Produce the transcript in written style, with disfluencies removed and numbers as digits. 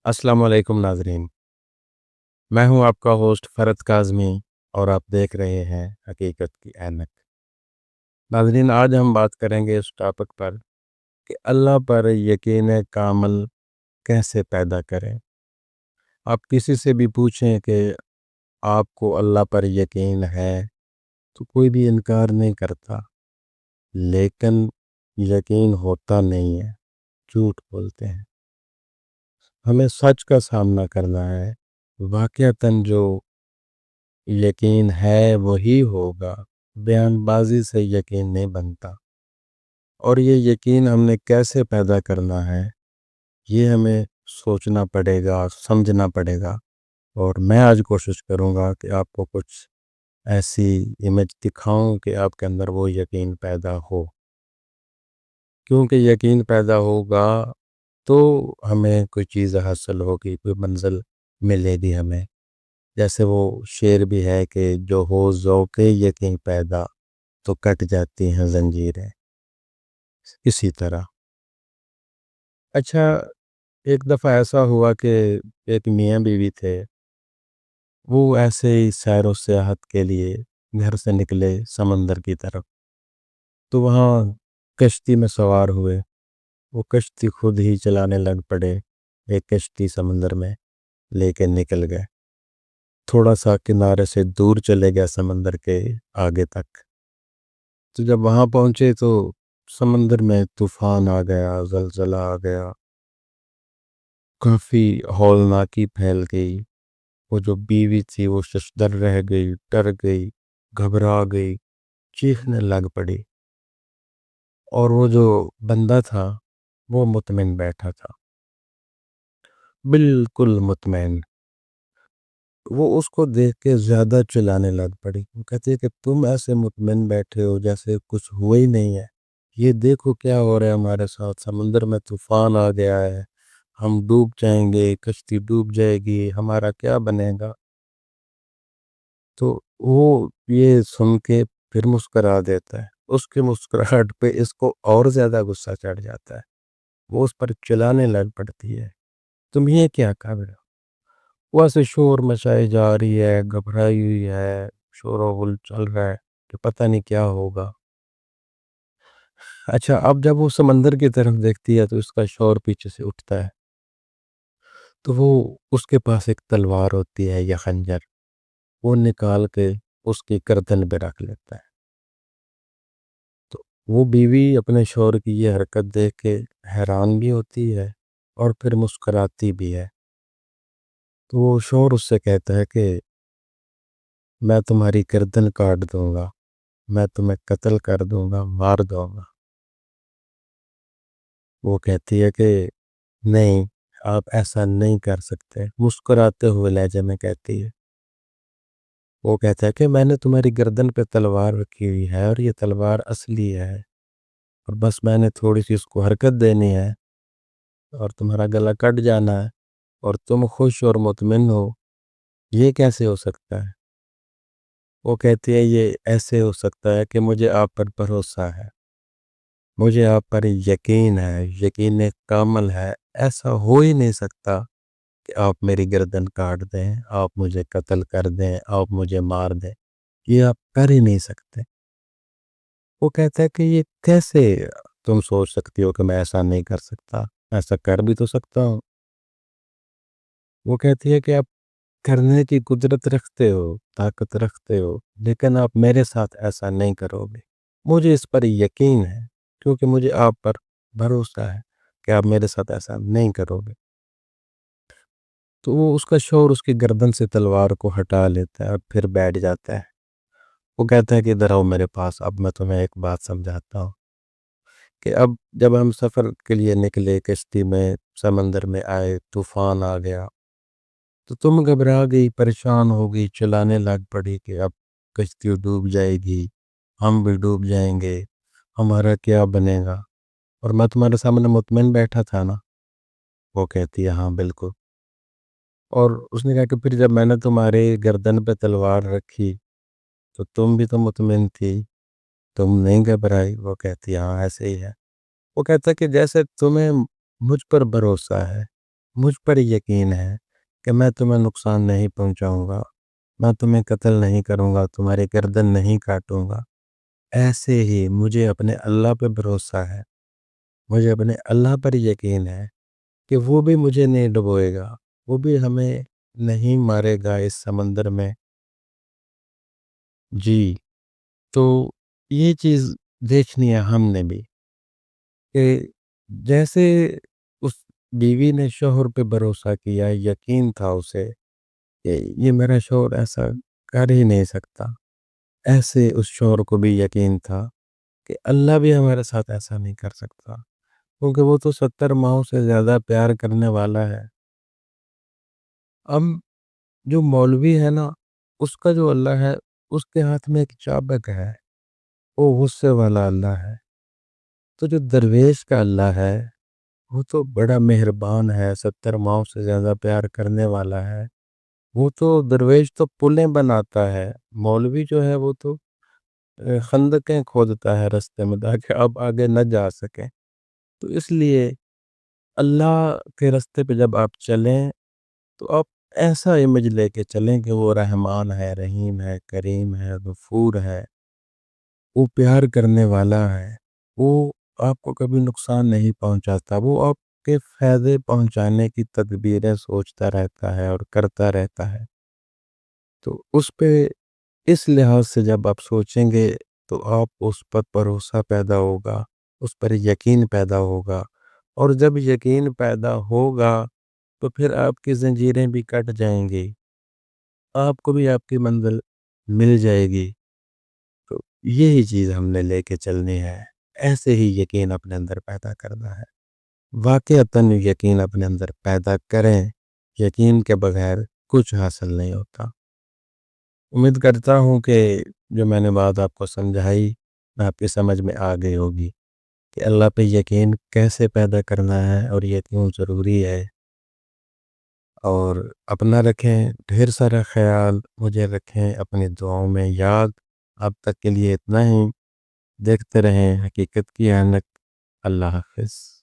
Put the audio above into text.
السلام علیکم ناظرین، میں ہوں آپ کا ہوسٹ فرد کاظمی اور آپ دیکھ رہے ہیں حقیقت کی اینک۔ ناظرین، آج ہم بات کریں گے اس ٹاپک پر کہ اللہ پر یقین کامل کیسے پیدا کریں۔ آپ کسی سے بھی پوچھیں کہ آپ کو اللہ پر یقین ہے تو کوئی بھی انکار نہیں کرتا، لیکن یقین ہوتا نہیں ہے، جھوٹ بولتے ہیں۔ ہمیں سچ کا سامنا کرنا ہے، واقعتاً جو یقین ہے وہی ہوگا، بیان بازی سے یقین نہیں بنتا۔ اور یہ یقین ہم نے کیسے پیدا کرنا ہے، یہ ہمیں سوچنا پڑے گا، سمجھنا پڑے گا۔ اور میں آج کوشش کروں گا کہ آپ کو کچھ ایسی امیج دکھاؤں کہ آپ کے اندر وہ یقین پیدا ہو، کیونکہ یقین پیدا ہوگا تو ہمیں کوئی چیز حاصل ہوگی، کوئی منزل ملے گی ہمیں۔ جیسے وہ شعر بھی ہے کہ جو ہو ذوق یقین پیدا تو کٹ جاتی ہیں زنجیریں، اسی طرح۔ اچھا، ایک دفعہ ایسا ہوا کہ ایک میاں بیوی تھے، وہ ایسے ہی سیر و سیاحت کے لیے گھر سے نکلے سمندر کی طرف، تو وہاں کشتی میں سوار ہوئے۔ وہ کشتی خود ہی چلانے لگ پڑے، ایک کشتی سمندر میں لے کے نکل گئے، تھوڑا سا کنارے سے دور چلے گیا سمندر کے آگے تک۔ تو جب وہاں پہنچے تو سمندر میں طوفان آ گیا، زلزلہ آ گیا، کافی ہولناکی پھیل گئی۔ وہ جو بیوی تھی وہ ششدر رہ گئی، ڈر گئی، گھبرا گئی، چیخنے لگ پڑی۔ اور وہ جو بندہ تھا وہ مطمئن بیٹھا تھا، بالکل مطمئن۔ وہ اس کو دیکھ کے زیادہ چلانے لگ پڑی۔ وہ کہتی ہے کہ تم ایسے مطمئن بیٹھے ہو جیسے کچھ ہوا ہی نہیں ہے، یہ دیکھو کیا ہو رہا ہے ہمارے ساتھ، سمندر میں طوفان آ گیا ہے، ہم ڈوب جائیں گے، کشتی ڈوب جائے گی، ہمارا کیا بنے گا۔ تو وہ یہ سن کے پھر مسکرا دیتا ہے۔ اس کی مسکراہٹ پہ اس کو اور زیادہ غصہ چڑھ جاتا ہے، وہ اس پر چلانے لگ پڑتی ہے، تم یہ کیا کر رہے ہو۔ وہ ایسے شور مچائی جا رہی ہے، گھبرائی ہوئی ہے، شور و غل چل رہا ہے کہ پتہ نہیں کیا ہوگا۔ اچھا، اب جب وہ سمندر کی طرف دیکھتی ہے تو اس کا شور پیچھے سے اٹھتا ہے، تو وہ اس کے پاس ایک تلوار ہوتی ہے یا خنجر، وہ نکال کے اس کی گردن پہ رکھ لیتا ہے۔ تو وہ بیوی اپنے شوہر کی یہ حرکت دیکھ کے حیران بھی ہوتی ہے اور پھر مسکراتی بھی ہے۔ تو وہ شوہر اس سے کہتا ہے کہ میں تمہاری گردن کاٹ دوں گا، میں تمہیں قتل کر دوں گا، مار دوں گا۔ وہ کہتی ہے کہ نہیں، آپ ایسا نہیں کر سکتے، مسکراتے ہوئے لہجے میں کہتی ہے۔ وہ کہتا ہے کہ میں نے تمہاری گردن پہ تلوار رکھی ہوئی ہے اور یہ تلوار اصلی ہے، اور بس میں نے تھوڑی سی اس کو حرکت دینی ہے اور تمہارا گلا کٹ جانا ہے اور تم خوش اور مطمئن ہو، یہ کیسے ہو سکتا ہے۔ وہ کہتی ہے یہ ایسے ہو سکتا ہے کہ مجھے آپ پر بھروسہ ہے، مجھے آپ پر یقین ہے، یقین کامل ہے، ایسا ہو ہی نہیں سکتا کہ آپ میری گردن کاٹ دیں، آپ مجھے قتل کر دیں، آپ مجھے مار دیں، یہ آپ کر ہی نہیں سکتے۔ وہ کہتا ہے کہ یہ کیسے تم سوچ سکتی ہو کہ میں ایسا نہیں کر سکتا، ایسا کر بھی تو سکتا ہوں۔ وہ کہتی ہے کہ آپ کرنے کی قدرت رکھتے ہو، طاقت رکھتے ہو، لیکن آپ میرے ساتھ ایسا نہیں کرو گے۔ مجھے اس پر یقین ہے، کیونکہ مجھے آپ پر بھروسہ ہے کہ آپ میرے ساتھ ایسا نہیں کرو گے۔ تو وہ اس کا شوہر اس کی گردن سے تلوار کو ہٹا لیتا ہے اور پھر بیٹھ جاتا ہے۔ وہ کہتا ہے کہ ادھر آؤ میرے پاس، اب میں تمہیں ایک بات سمجھاتا ہوں کہ اب جب ہم سفر کے لیے نکلے، کشتی میں سمندر میں آئے، طوفان آ گیا، تو تم گھبرا گئی، پریشان ہو گئی، چلانے لگ پڑی کہ اب کشتی ڈوب جائے گی، ہم بھی ڈوب جائیں گے، ہمارا کیا بنے گا۔ اور میں تمہارے سامنے مطمئن بیٹھا تھا نا۔ وہ کہتی ہے ہاں بالکل۔ اور اس نے کہا کہ پھر جب میں نے تمہارے گردن پہ تلوار رکھی تو تم بھی تو مطمئن تھی، تم نہیں گھبرائی۔ وہ کہتی ہے ہاں ایسے ہی ہے۔ وہ کہتا ہے کہ جیسے تمہیں مجھ پر بھروسہ ہے، مجھ پر یقین ہے کہ میں تمہیں نقصان نہیں پہنچاؤں گا، میں تمہیں قتل نہیں کروں گا، تمہاری گردن نہیں کاٹوں گا۔ ایسے ہی مجھے اپنے اللہ پہ بھروسہ ہے، مجھے اپنے اللہ پر یقین ہے کہ وہ بھی مجھے نہیں ڈبوئے گا، وہ بھی ہمیں نہیں مارے گا اس سمندر میں۔ جی، تو یہ چیز دیکھنی ہے ہم نے بھی کہ جیسے اس بیوی نے شوہر پہ بھروسہ کیا، یقین تھا اسے کہ یہ میرا شوہر ایسا کر ہی نہیں سکتا، ایسے اس شوہر کو بھی یقین تھا کہ اللہ بھی ہمارے ساتھ ایسا نہیں کر سکتا، کیونکہ وہ تو 70 ماہوں سے زیادہ پیار کرنے والا ہے۔ اب جو مولوی ہے نا، اس کا جو اللہ ہے، اس کے ہاتھ میں ایک چابک ہے، وہ غصے والا اللہ ہے۔ تو جو درویش کا اللہ ہے وہ تو بڑا مہربان ہے، 70 ماہوں سے زیادہ پیار کرنے والا ہے۔ وہ تو درویش تو پلیں بناتا ہے، مولوی جو ہے وہ تو خندقیں کھودتا ہے رستے میں تاکہ آپ آگے نہ جا سکیں۔ تو اس لیے اللہ کے رستے پہ جب آپ چلیں تو آپ ایسا امیج لے کے چلیں کہ وہ رحمان ہے، رحیم ہے، کریم ہے، غفور ہے، وہ پیار کرنے والا ہے، وہ آپ کو کبھی نقصان نہیں پہنچاتا، وہ آپ کے فائدے پہنچانے کی تدبیریں سوچتا رہتا ہے اور کرتا رہتا ہے۔ تو اس پہ اس لحاظ سے جب آپ سوچیں گے تو آپ اس پر بھروسہ پیدا ہوگا، اس پر یقین پیدا ہوگا، اور جب یقین پیدا ہوگا تو پھر آپ کی زنجیریں بھی کٹ جائیں گی، آپ کو بھی آپ کی منزل مل جائے گی۔ تو یہی چیز ہم نے لے کے چلنی ہے، ایسے ہی یقین اپنے اندر پیدا کرنا ہے۔ واقعتاً یقین اپنے اندر پیدا کریں، یقین کے بغیر کچھ حاصل نہیں ہوتا۔ امید کرتا ہوں کہ جو میں نے بات آپ کو سمجھائی آپ کی سمجھ میں آ گئی ہوگی کہ اللہ پہ یقین کیسے پیدا کرنا ہے اور یہ کیوں ضروری ہے۔ اور اپنا رکھیں ڈھیر سارا خیال، مجھے رکھیں اپنی دعاؤں میں یاد۔ اب تک کے لیے اتنا ہی، دیکھتے رہیں حقیقت کی اینک۔ اللہ حافظ۔